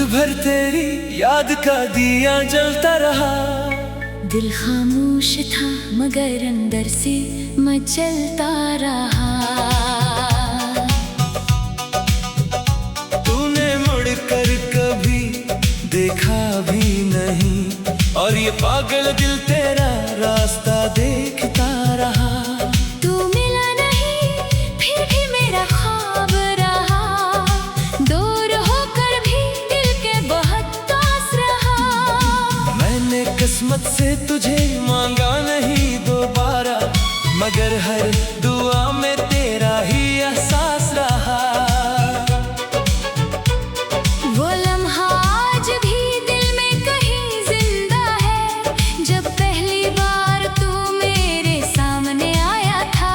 भर तेरी याद का दिया जलता रहा। दिल खामोश था मगर अंदर से मचलता रहा। तूने मुड़कर कभी देखा भी नहीं और ये पागल दिल तेरा रास्ता देखता रहा। तू मिला नहीं फिर भी मेरा ख्वाब रहा। दूर होकर भी दिल के बहुत पास रहा। मैंने किस्मत से तुझे मांगा नहीं दोबारा, मगर हर दुआ में तेरा ही एहसास रहा। वो लम्हा आज भी दिल में कहीं जिंदा है, जब पहली बार तू मेरे सामने आया था।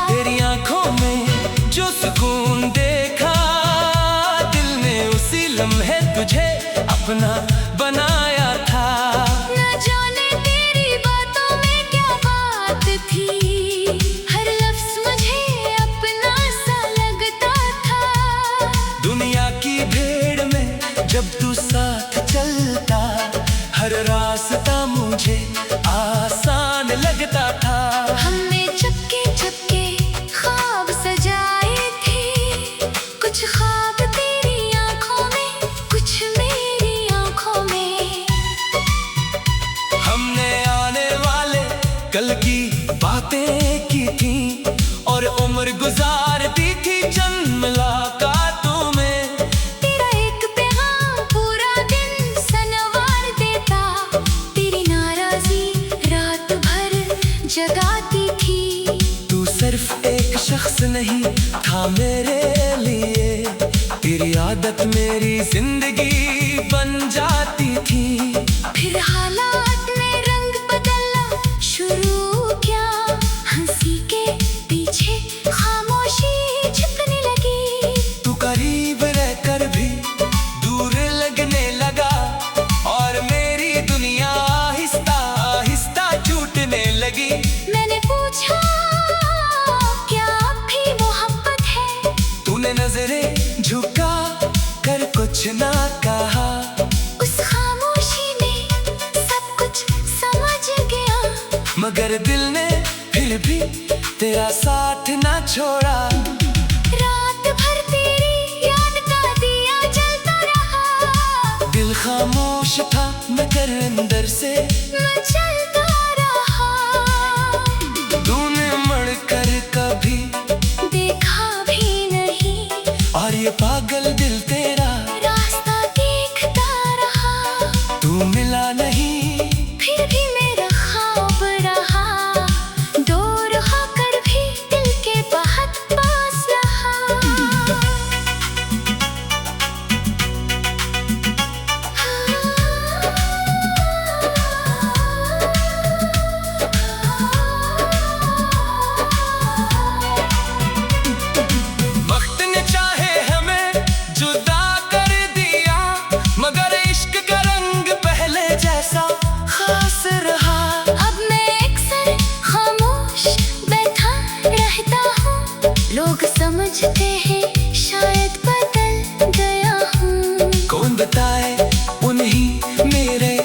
तेरी आंखों में जो सुकून देखा, दिल ने उसी लम्हे तुझे अपना बनाया था। न जाने तेरी बातों में क्या बात थी, हर लफ्ज़ मुझे अपना सा लगता था। दुनिया की भीड़ में जब तू साथ चलता, हर रास्ता मुझे आसान लगता था। हमने चुपके चुपके ख्वाब सजाए थे, कुछ ख्वाब तेरी आंखों में, कुछ मेरी आंखों में। हमने आने वाले कल की बातें की थी और उम्र गुजार दी थी चंद मुलाकातों में। तेरा एक पैगाम पूरा दिन सनवार देता, तेरी नाराजी रात भर जगाती थी। तू सिर्फ एक शख्स नहीं था मेरे लिए, तेरी आदत मेरी जिंदगी बन जाती थी। फिर हालात ने रंग बदलना शुरू किया, हंसी के पीछे खामोशी छिपने लगी। तू करीब रहकर भी दूर लगने लगा और मेरी दुनिया आहिस्ता आहिस्ता टूटने लगी। मैंने पूछा क्या अब भी मोहब्बत है, तूने नजरें झुका कर कुछ ना कहा। उस खामोशी में सब कुछ समझ गया, मगर दिल ने फिर भी तेरा साथ ना छोड़ा। रात भर तेरी याद का दिया जलता रहा। दिल खामोश था मगर अंदर से मचलता रहा। तूने मुड़कर कभी देखा भी नहीं और ये पागल दिल तेरा रास्ता देखता रहा। तू मिला नहीं फिर भी मेरा ख्वाब रहा। दूर होकर भी दिल के बहुत पास रहा। वक्त ने चाहे हमें जुदा कर दिया, मगर इश्क का रंग पहले जैसा खास रहा। अब मैं अक्सर खामोश बैठा रहता हूँ, लोग समझते हैं शायद बदल गया हूँ। कौन बताए उन्हीं मेरे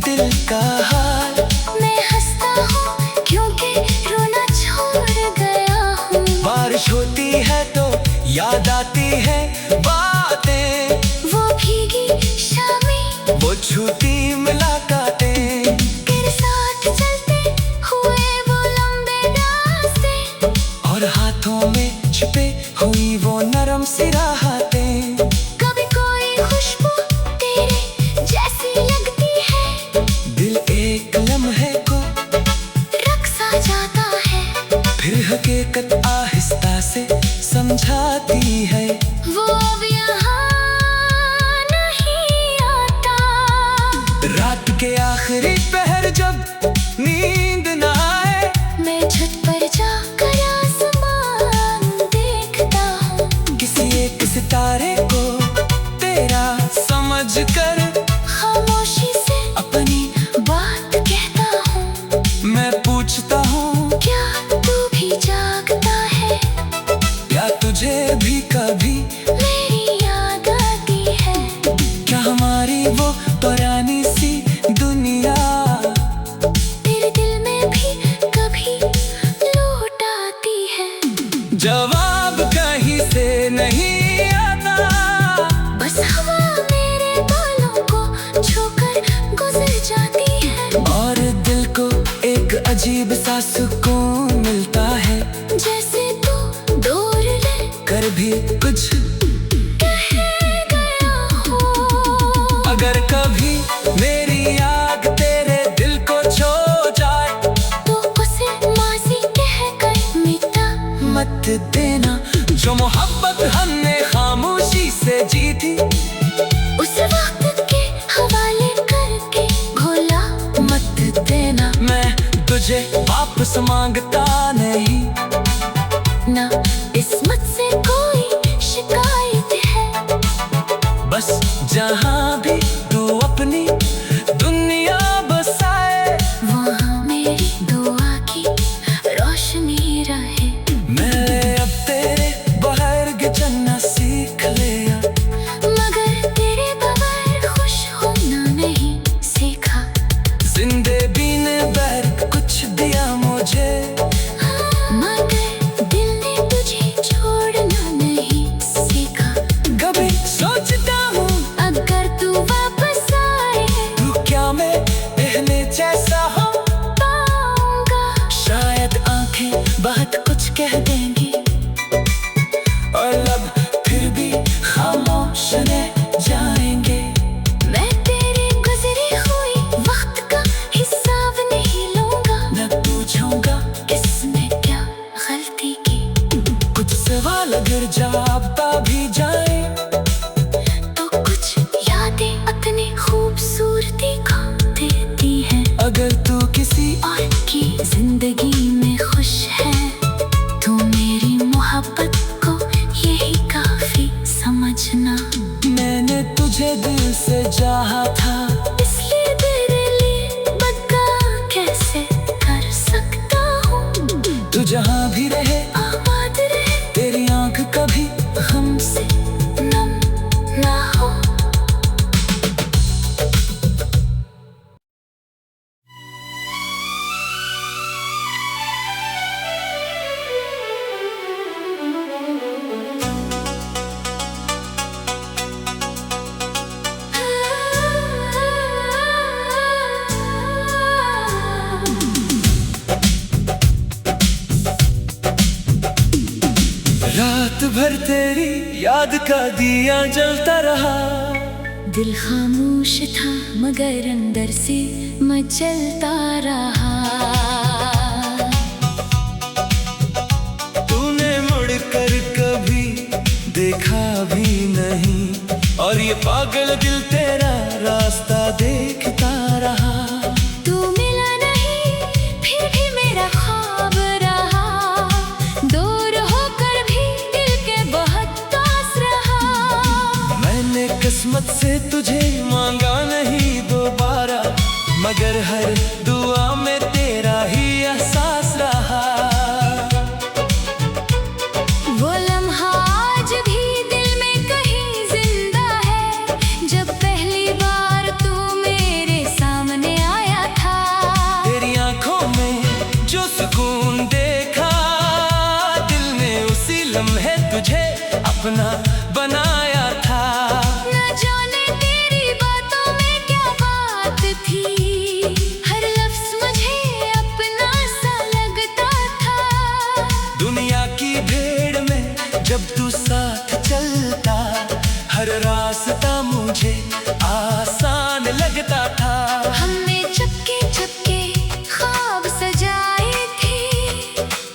दिल का हाल, मैं हंसता हूँ क्योंकि रोना छोड़ गया हूँ। बारिश होती है तो याद आती है बातें, वो भीगी शामें वो छूटी मुलाकातें। तेरे साथ चलते हुए वो लंबे रास्ते, और हाथों में छिपे हुई वो नरम सी राहतें। कभी कोई खुशबू तेरे जैसी लगती है, दिल एक लम्हे को रख सा जाता है। फिर हकीकत आहिस्ता से समझाती है। वो अब यहाँ नहीं आता। रात के आखिरी पहर जब नींद न आए, मैं छत पर जाकर आसमान देखता हूँ। किसी एक सितारे को तेरा समझ कर खामोशी से अपनी बात कहता हूँ। मैं पूछता हूँ क्या तू भी जागता है? क्या तुझे भी कभी जवाब कहीं से नहीं आता, बस हवा मेरे बालों को छूकर गुजर जाती है। और दिल को एक अजीब सा सुकून मिलता है, जैसे तू दूर रह कर भी कुछ कह गया हो। अगर कभी मेरी आग तेरे दिल को छू जाए, तो उसे माजी कह कर मिटा मत देना जो मोहब्बत हमने खामोशी से जी थी, उस वक्त के हवाले करके घोला मत देना। मैं तुझे वापस मांगता नहीं, ना किस्मत से कोई शिकायत है। बस जहाँ भी तू अपनी दुनिया बसाए, वहाँ मेरी दुआ की रोशनी रहे। मैंने अब तेरे बगैर चलना सीख लिया, मगर तेरे बगैर खुश होना नहीं सीखा। जिंदगी ने बैर कुछ दिया मुझे, मगर दिल ने तुझे छोड़ना नहीं सीखा। कभी सोचता हूँ अगर तू वापस आए, तू क्या मैं पहले जैसा हो पाऊंगा। शायद आंखें बहुत कुछ कह देंगी, और लब फिर भी खामोश रह जाएंगे। मैं तेरे गुजरी हुई वक्त का हिसाब नहीं लूंगा, न पूछूंगा किसने क्या गलती की। कुछ सवाल अगर जवाबता भी जाए, तो कुछ यादें अपनी खूबसूरती खो देती हैं। अगर तू किसी और की जिंदगी में खुश है, तो मेरी मोहब्बत को यही काफी समझना। मैंने तुझे दिल से चाहा था, इसलिए तेरे लिए बदगा कैसे कर सकता हूँ। तू जहाँ भी रहे आबाद रहे, तेरी आंख कभी हमसे नम ना हो। रात भर तेरी याद का दिया जलता रहा, दिल खामोश था मगर अंदर से मचलता रहा। तूने मुड़कर कभी देखा भी नहीं, और ये पागल दिल तेरा रास्ता देखता रहा। तू मिला नहीं फिर भी मेरा ख्वाब रहा, दूर होकर भी दिल के बहुत पास रहा। मैंने किस्मत से तुझे मांगा नहीं दोबारा, मगर हर दुआ में तेरा ही एहसास रहा। वो लम्हा आज भी दिल में कहीं जिंदा है, जब पहली बार तू मेरे सामने आया था। तेरी आंखों में जो सुकून देखा, दिल ने उसी लम्हे तुझे अपना बनाया था। न जाने तेरी बातों में क्या बात थी, हर लफ्ज मुझे अपना सा लगता था। दुनिया की भीड़ में जब तू साथ चलता, हर रास्ता मुझे आसान लगता था। हमने चुपके चुपके ख्वाब सजाए थे,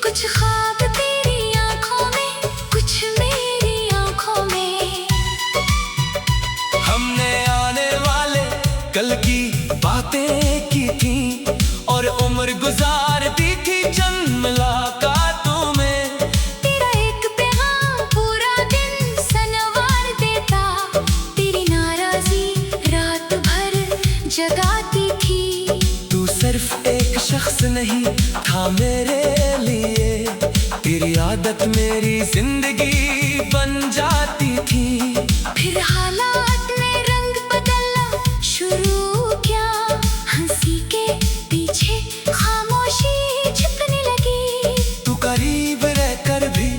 कुछ ख्वाब तेरी आंखों में, कुछ मेरी आंखों में। हमने आने वाले कल की बातें की थी, और उम्र गुजार दी थी चंद मुलाकातों में। तेरा एक पैगाम पूरा दिन सनवार देता, तेरी नाराजी रात भर जगाती थी। तू सिर्फ एक शख्स नहीं था मेरे लिए, तेरी आदत मेरी जिंदगी बन जाती थी। फिर हालात ने रंग बदलना शुरू किया, हंसी के पीछे खामोशी छिपने लगी। तू करीब रहकर भी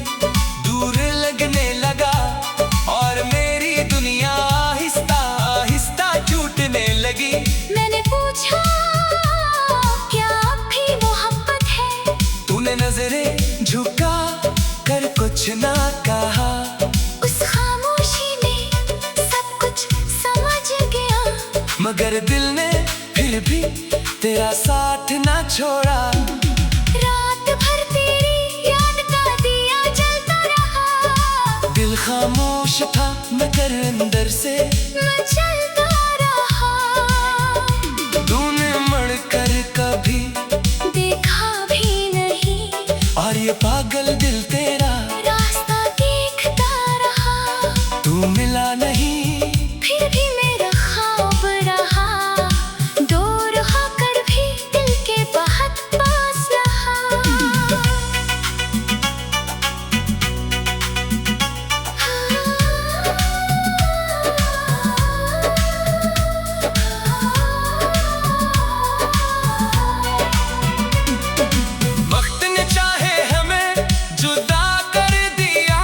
नजरे झुका कर कुछ ना कहा। उस खामोशी में सब कुछ समझ गया, मगर दिल ने फिर भी तेरा साथ ना छोड़ा। रात भर तेरी याद का दिया जलता रहा। दिल खामोश था मगर अंदर से मैं चलता रहा। तूने मुड़कर कभी देखा भी नहीं, और ये पागल दिल तेरा रास्ता देखता रहा। तू मिला नहीं, फिर भी मेरा ख्वाब रहा। दूर होकर भी दिल के बहुत पास रहा। वक्त ने चाहे हमें जुदा कर दिया,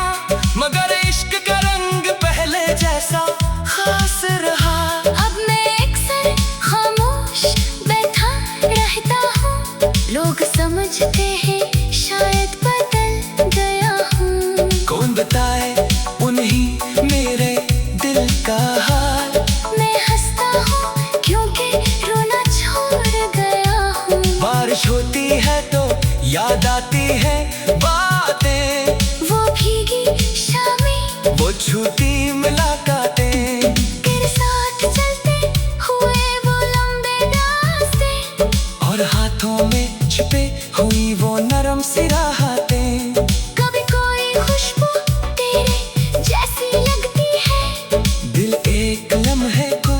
मगर इश्क का रंग पहले जैसा खास रहा। अब मैं अक्सर खामोश बैठा रहता हूँ। लोग समझते हैं शायद बदल गया हूँ। कौन बताए उन्हीं मेरे दिल का हाल। मैं हंसता हूँ क्योंकि रोना छोड़ गया हूँ। बारिश होती है तो याद आती है बातें, वो भीगी शामें, वो छूती मुलाकातें। तेरे साथ चलते हुए वो लंबे रास्ते, और हाथों में छिपे हुई वो नरम सी राहतें। कभी कोई खुशबू तेरे जैसी लगती है। दिल एक लम्हे को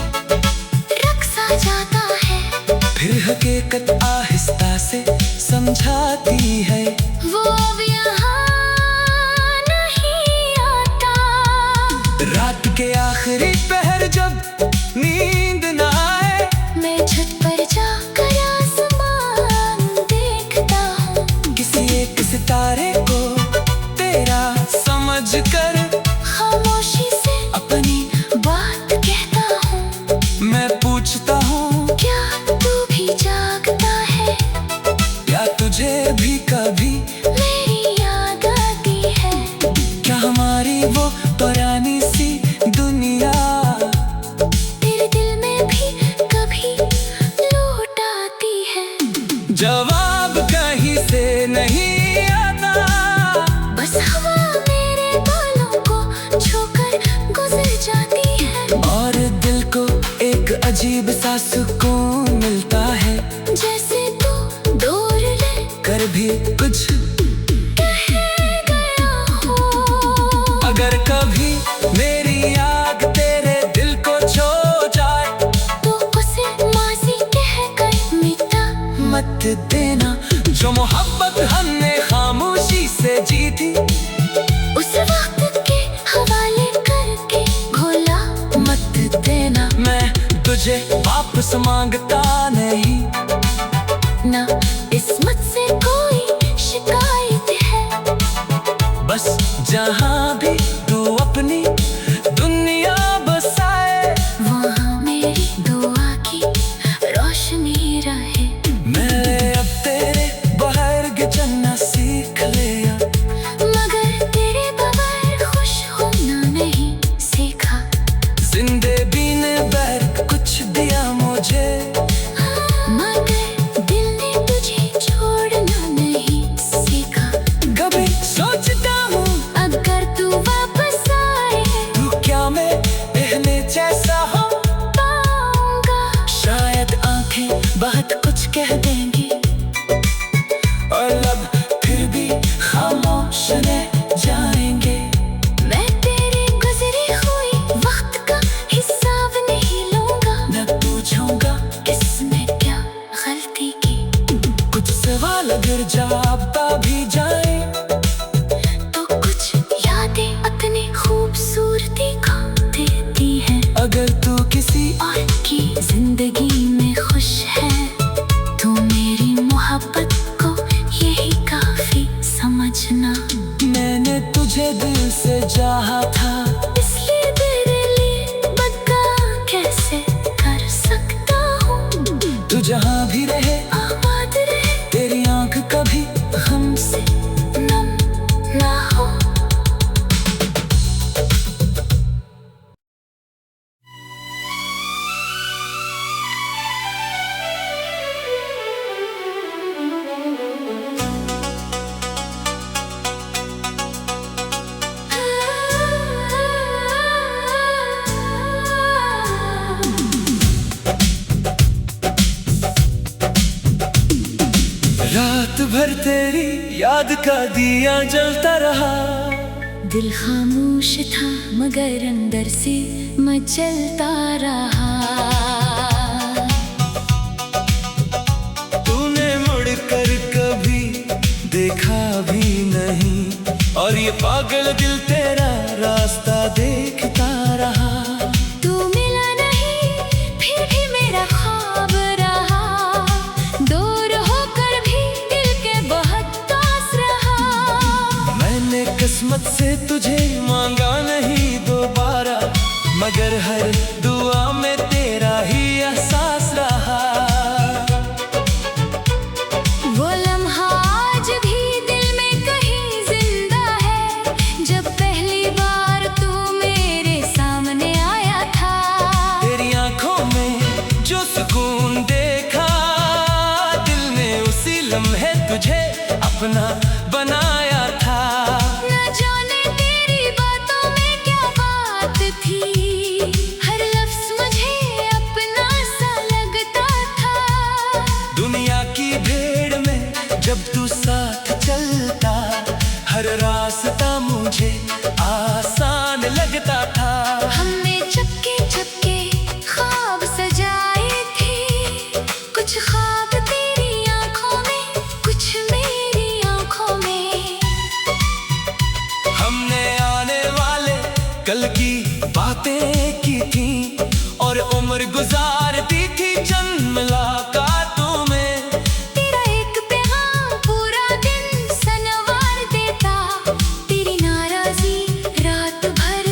रक्सा जाता है, फिर हकीकत आहिस्ता से समझाती है। वो अब यहाँ नहीं आता। रात के आखिरी पहर जब नींद न आए, मैं छत पर जाकर आसमान देखता हूँ। किसी एक सितारे को तेरा समझ कर खामोशी से अपनी बात कहता हूँ। मैं पूछता हूँ, क्या तू भी जागता है? क्या तुझे भी कभी मेरी याद आती है। क्या हमारी वो पुरानी सी दुनिया तेरे दिल में भी कभी लौट आती है। जवाब कहीं से नहीं आता। बस हवा मेरे बालों को छूकर गुजर जाती है। और दिल को एक अजीब सा सुकून मिलता है, जैसे तू दूर ले कर भी कुछ कह गया हो। अगर कभी मेरी आग तेरे दिल को छू जाए, तो उसे माजी कह कर मिटा मत देना जो मोहब्बत हमने खामोशी से जी थी। उस वक्त के हवाले करके भोला मत देना, मैं तुझे वापस मांगता नहीं। ना किस्मत से कोई शिकायत है। बस जहाँ भी तू अपनी दुनिया बसाए, वहाँ मेरी दुआ की रोशनी रहे। मैं अब तेरे बगैर चलना सीख लिया, मगर तेरे बगैर खुश होना नहीं सीखा। जिंदे बीने बैर कुछ दिया मुझे, मगर दिल ने तुझे छोड़ना नहीं सीखा। कभी सोचता हूँ अगर तू वापस आए, तू क्या मैं पहले जैसा हो पाऊंगा। शायद आंखें बहुत कुछ कह देंगी, और लब फिर भी खामोश रह जाएंगे। मैं तेरे गुजरे हुई वक्त का हिसाब नहीं लूंगा। न पूछूंगा किसने क्या गलती की, कुछ सवाल अगर जवाबता भी जाए, तो कुछ यादें अपनी खूबसूरती खो देती हैं। अगर तू किसी और की जिंदगी में खुश है, तो मेरी मोहब्बत को यही काफी समझना। मैंने तुझे दिल से चाहा था, इसलिए तेरे लिए बदगा कैसे कर सकता हूँ। तू जहाँ भी रहे आबाद रहे तेरी आंख कभी हमसे तेरी याद का दिया जलता रहा। दिल खामोश था मगर अंदर से मचलता रहा। तूने मुड़कर कभी देखा भी नहीं और ये पागल दिल तेरा रास्ता देखता रहा। तू मिला नहीं फिर भी मेरा ख्वाब रहा। दूर होकर भी दिल के बहुत पास रहा। मैंने किस्मत से तुझे मांगा नहीं दोबारा, मगर हर दुआ में तेरा ही एहसास रहा। वो लम्हा आज भी दिल में कहीं जिंदा है, जब पहली बार तू मेरे सामने आया था। तेरी आंखों में जो सुकून देखा, दिल ने उसी लम्हे तुझे अपना बनाया था। न जाने तेरी बातों में क्या बात थी, हर लफ्ज़ मुझे अपना सा लगता था। दुनिया की भीड़ में जब तू साथ चलता, हर रास्ता मुझे आसान लगता था। हमने चुपके चुपके ख्वाब सजाए थे, कुछ ख्वाब तेरी आंखों में, कुछ मेरी आंखों में। हमने आने वाले कल की बातें की थी और उम्र गुजार दी थी चंद मुलाकातों में। तेरा एक पैगाम पूरा दिन सनवार देता, तेरी नाराजी रात भर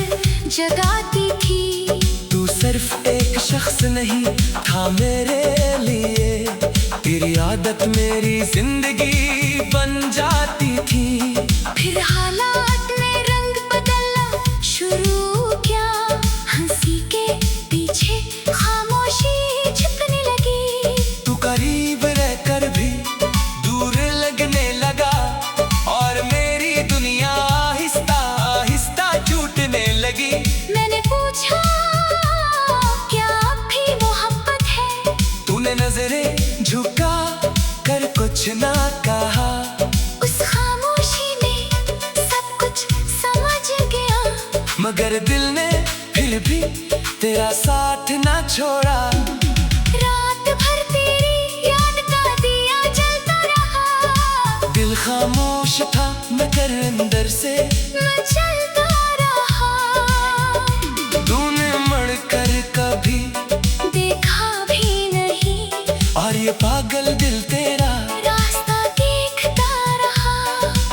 जगाती थी। तू सिर्फ एक शख्स नहीं था मेरे लिए, तेरी आदत मेरी जिंदगी बन जाती थी। फिर हालात ने रंग बदलना शुरू किया, हंसी के पीछे खामोशी छिपने लगी। तू करीब रहकर भी दूर लगने लगा और मेरी दुनिया आहिस्ता आहिस्ता टूटने लगी। मैंने पूछा क्या अब भी मोहब्बत है, तूने नजरें झुका कर कुछ ना कहा। उस खामोशी में सब कुछ समझ गया। मगर दिल ने फिर भी तेरा साथ ना छोड़ा। रात भर तेरी याद का दिया जलता रहा। दिल खामोश था मगर अंदर से मचलता रहा। तूने मुड़कर कभी देखा भी नहीं और ये पागल दिल तेरा रास्ता देखता रहा।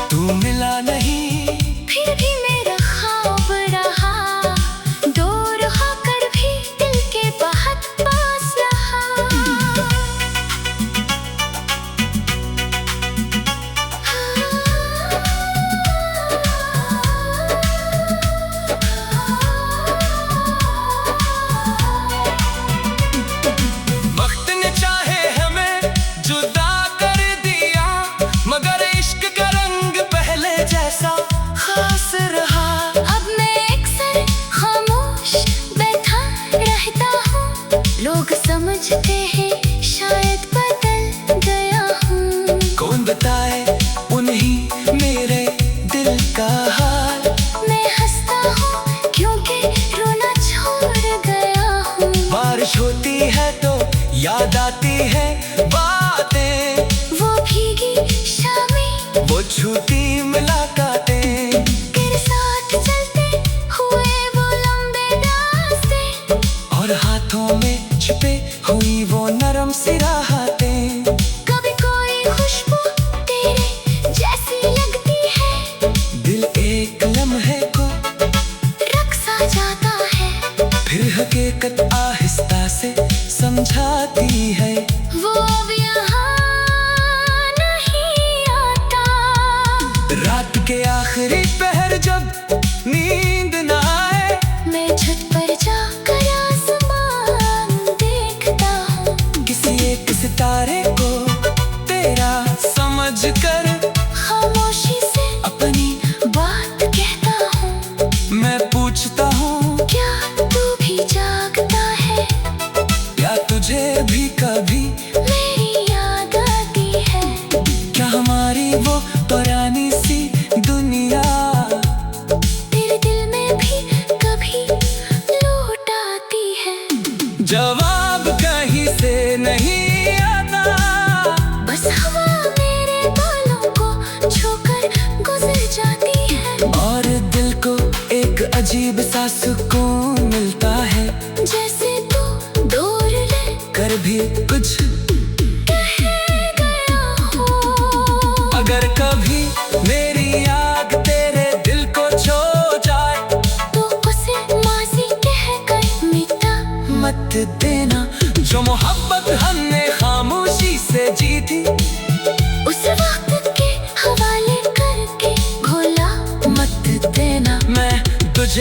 तू मिला नहीं फिर भी मेरा ख्वाब रहा। दूर होकर भी दिल के बहुत पास रहा। वक्त ने चाहे हमें जुदा कर दिया, मगर इश्क का रंग पहले जैसा खास रहा। अब मैं अक्सर खामोश बैठा रहता हूँ, लोग समझते हैं शायद बदल गया हूँ। कौन बताए उन्हीं मेरे दिल का हाल, मैं हंसता हूँ क्योंकि रोना छोड़ गया हूँ। बारिश होती है तो याद आती है बातें, वो भीगी शामें वो छूटी मुलाकातें। तेरे साथ चलते हुए वो लंबे रास्ते, और हाथों में छिपे हुई वो नरम सी राहतें। कभी कोई खुशबू तेरे जैसी लगती है, दिल एक लम्हे को रख सा जाता है। फिर हकीकत आहिस्ता से समझाती है। वो अब यहाँ नहीं आता। रात के आखिरी पहर जब नींद न आए, मैं छत पर जाकर आसमान देखता हूँ। किसी एक सितारे को तेरा समझ कर खामोशी से अपनी बात कहता हूँ। मैं पूछता हूँ क्या तू भी जागता है, क्या तुझे भी कभी मेरी याद आती है। क्या हमारी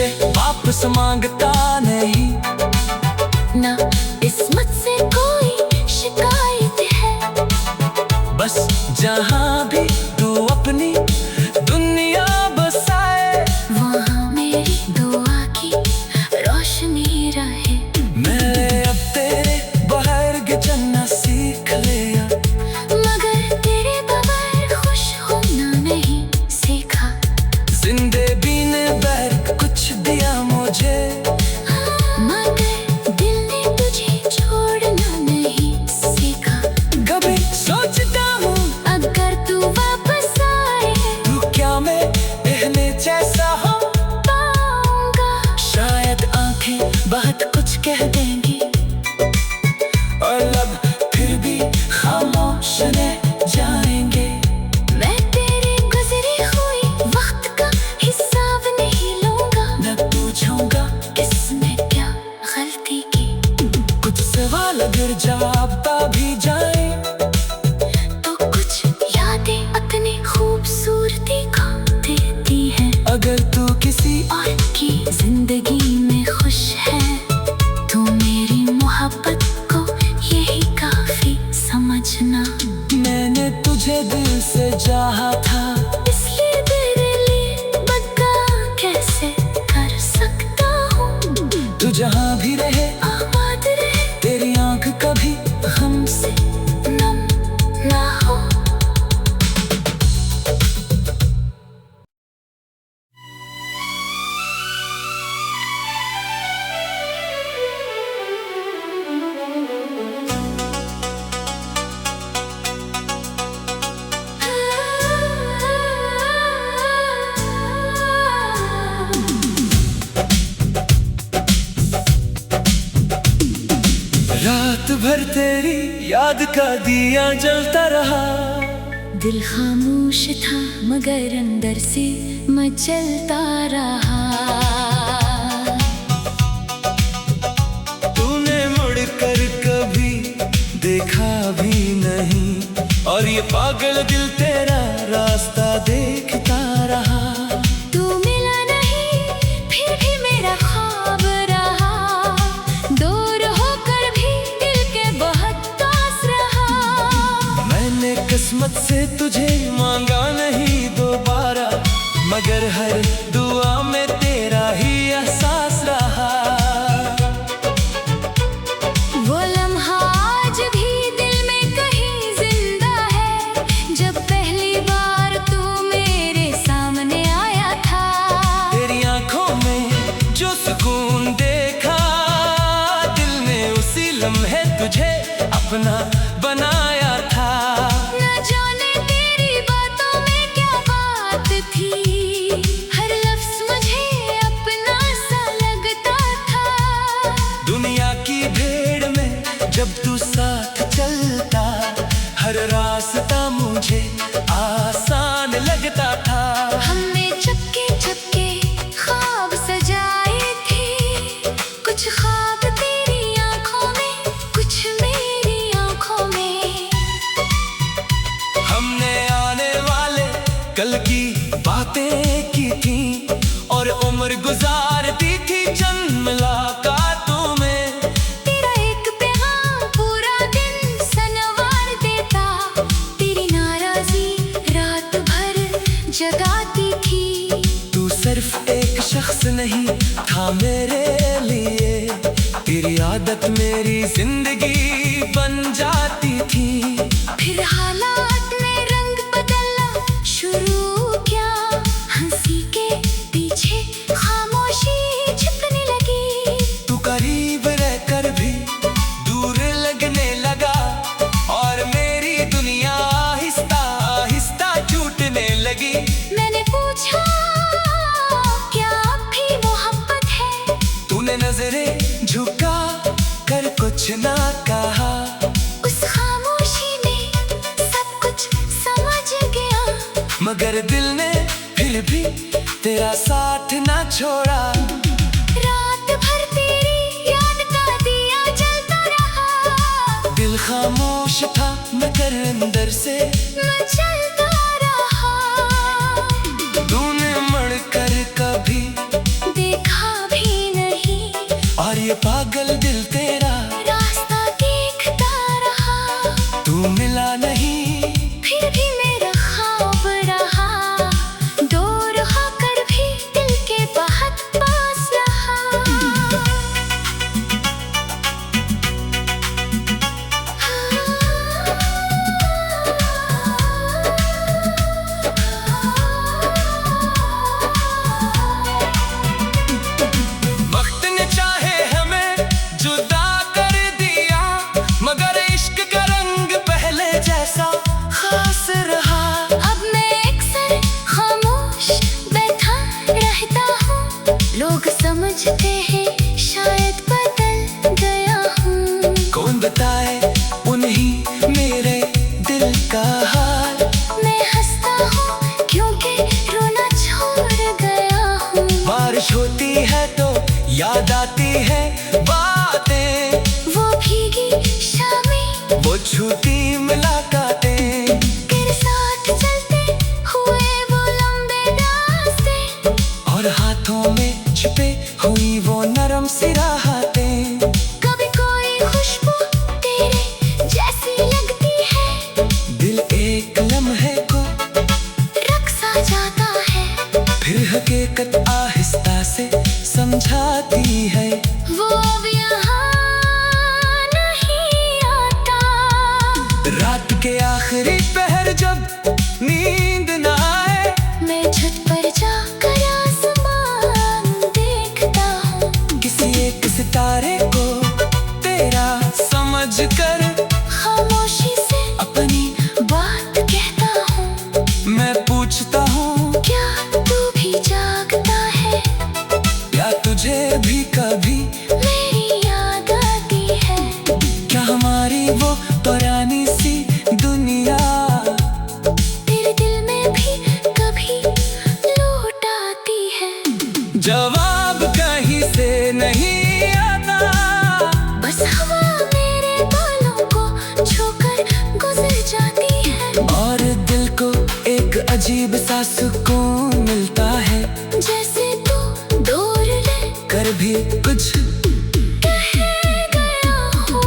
तुझे वापस मांगता नहीं। ना किस्मत से कोई शिकायत है, बस जहाँ भी तू अपनी दुनिया बसाए, वहाँ मेरी दुआ की रोशनी रहे। मैंने अब तेरे बगैर चलना सीख लिया, मगर तेरे बगैर खुश होना नहीं सीखा। जिंदगी ने बैर कुछ दिया मुझे, मगर दिल ने तुझे छोड़ना नहीं सीखा। कभी सोचता हूँ अगर तू वापस आए तू क्या मैं पहले जैसा हो पाऊंगा। शायद आंखें बहुत कुछ कह देंगी और लब फिर भी खामोश रह जाएंगे। मैं तेरे गुजरी हुई वक्त का हिसाब नहीं लूंगा, न पूछूंगा किसने क्या गलती की। कुछ सवाल अगर जवाबता भी जाए, तो कुछ यादें अपनी खूबसूरती खो देती है। अगर तू किसी और की जिंदगी में खुश है, तो मेरी मोहब्बत को यही काफी समझना। मैंने तुझे दिल से चाहा था, इसलिए तेरे लिए बदला कैसे कर सकता हूँ। तू जहाँ भी रहे आबाद रहे, तेरी आंख कभी हमसे नम ना हो। रात भर तेरी याद का दिया जलता रहा। दिल खामोश था मगर अंदर से मचलता रहा। तूने मुड़कर कभी देखा भी नहीं, और ये पागल दिल तेरा रास्ता देखता रहा। तू मिला नहीं फिर भी मेरा ख्वाब रहा, दूर होकर भी दिल के बहुत पास रहा। मैंने किस्मत से तुझे मांगा नहीं दोबारा, मगर हर दुआ में तेरा ही एहसास रहा। वो लम्हा आज भी दिल में कहीं जिंदा है, जब पहली बार तू मेरे सामने आया था। तेरी आंखों में जो सुकून देखा, दिल ने उसी लम्हे तुझे अपना बनाया था। न जाने तेरी बातों में क्या बात थी, हर लफ्ज मुझे अपना सा लगता था। दुनिया की भीड़ में जब तू साथ चलता, हर रास्ता मुझे आसान लगता था। हमने चुपके चुपके ख्वाब सजाए थे, कुछ ख्वाब तेरी आंखों में, कुछ मेरी आंखों में। हमने आने वाले कल की बातें की थी, और उम्र गुजार दी थी चंद मुलाकातों में। तेरा एक पैगाम पूरा दिन सनवार देता, तेरी नाराजी रात भर जगाती थी। तू सिर्फ एक शख्स नहीं था मेरे लिए, तेरी आदत मेरी जिंदगी बन जाती थी। फिर हालात ने रंग बदलना शुरू किया, हंसी के पीछे खामोशी छिपने लगी। तू करीब रहकर भी दूर लगने लगा, और मेरी दुनिया आहिस्ता आहिस्ता छूटने लगी। मैंने पूछा क्या अब भी मोहब्बत है, तूने नजरें झुका कर कुछ ना कहा, उस खामोशी में सब कुछ समझ गया। मगर दिल ने फिर भी तेरा साथ ना छोड़ा। रात भर तेरी याद का दिया जलता रहा, दिल खामोश था मगर अंदर से मचलता रहा। तूने मुड़कर कभी देखा सोचते हैं शायद बदल गया हूँ। कौन बताए उन्हीं मेरे दिल का हाल। मैं हंसता हूँ क्योंकि रोना छोड़ गया हूँ। बारिश होती है तो याद आती है बातें, वो भीगी शामें, वो छूती मुलाकातें, तेरे साथ चलते हुए वो लंबे रास्ते, और हाथों में छिपे हुई वो नरम सी राहतें। कभी कोई खुशबू तेरे जैसी लगती है, दिल एक लम्हे को रख सा जाता है, फिर हकीकत आहिस्ता से समझाती है। वो अब यहाँ नहीं आता। रात के आखिरी पहर जब नींद न आए, मैं छत पर जाकर आसमान देखता हूँ। किसी एक सितारे को तेरा समझ कर खामोशी से अपनी बात कहता हूँ। मैं पूछता हूँ, क्या तू भी जागता है? क्या तुझे भी कभी मेरी याद आती है। क्या हमारी वो पुरानी सी दुनिया तेरे दिल में भी कभी लौट आती है। जवाब कहीं से नहीं आता, बस हवा मेरे बालों को छूकर गुजर जाती है। और दिल को एक अजीब सा सुकून मिलता है, जैसे तू दूर रह कर भी कुछ कह गया हो।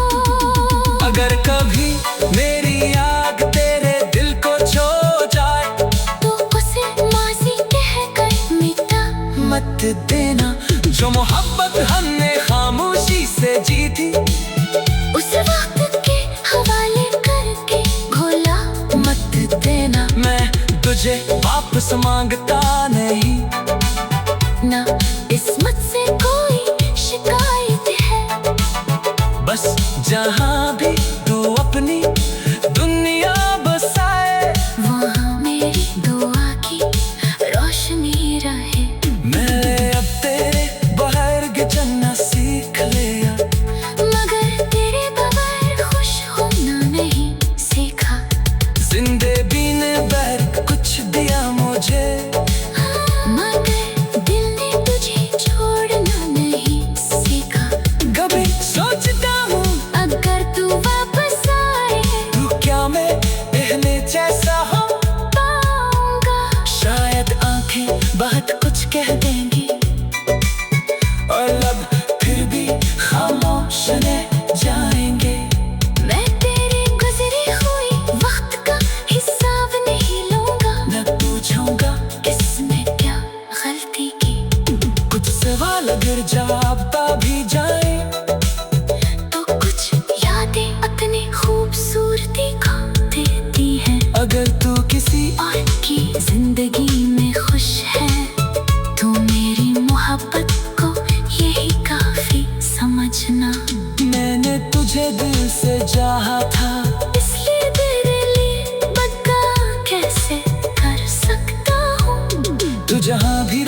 अगर कभी मेरी याद तेरे दिल को छू जाए, तो उसे माजी कहकर मिटा मत देना जो मोहब्बत हमने खामोशी से जी थी। उस वक्त के हवाले करके भोला मत देना, मैं तुझे वापस मांगता नहीं, ना किस्मत से कोई शिकायत है। बस जहाँ भी तू अपनी दुनिया बसाए, वहाँ मेरी दुआ की रोशनी रहे। मैं अब तेरे बगैर चलना सीख लिया, मगर तेरे बगैर खुश होना नहीं सीखा। जिंदे बिन बैर कुछ दिया मुझे, मगर दिल ने तुझे छोड़ना नहीं सीखा। कभी सोचता हूँ अगर तू वापस आए तू क्या मैं पहले जैसा हो पाऊंगा। शायद आंखें बहुत कुछ कह देंगी और लब फिर भी खामोश रह जाएंगे। मैं तेरे गुजरी हुई वक्त का हिसाब नहीं लूंगा। न पूछूंगा किसने क्या गलती की, कुछ सवाल अगर जवाबता भी जाए, तो कुछ यादें अपनी खूबसूरती खो देती हैं। अगर तू किसी और की जिंदगी में खुश है, तो मेरी मोहब्बत को यही काफी समझना। मैंने तुझे दिल से चाहा था, इसलिए तेरे लिए बदला कैसे कर सकता हूँ। तू जहाँ भी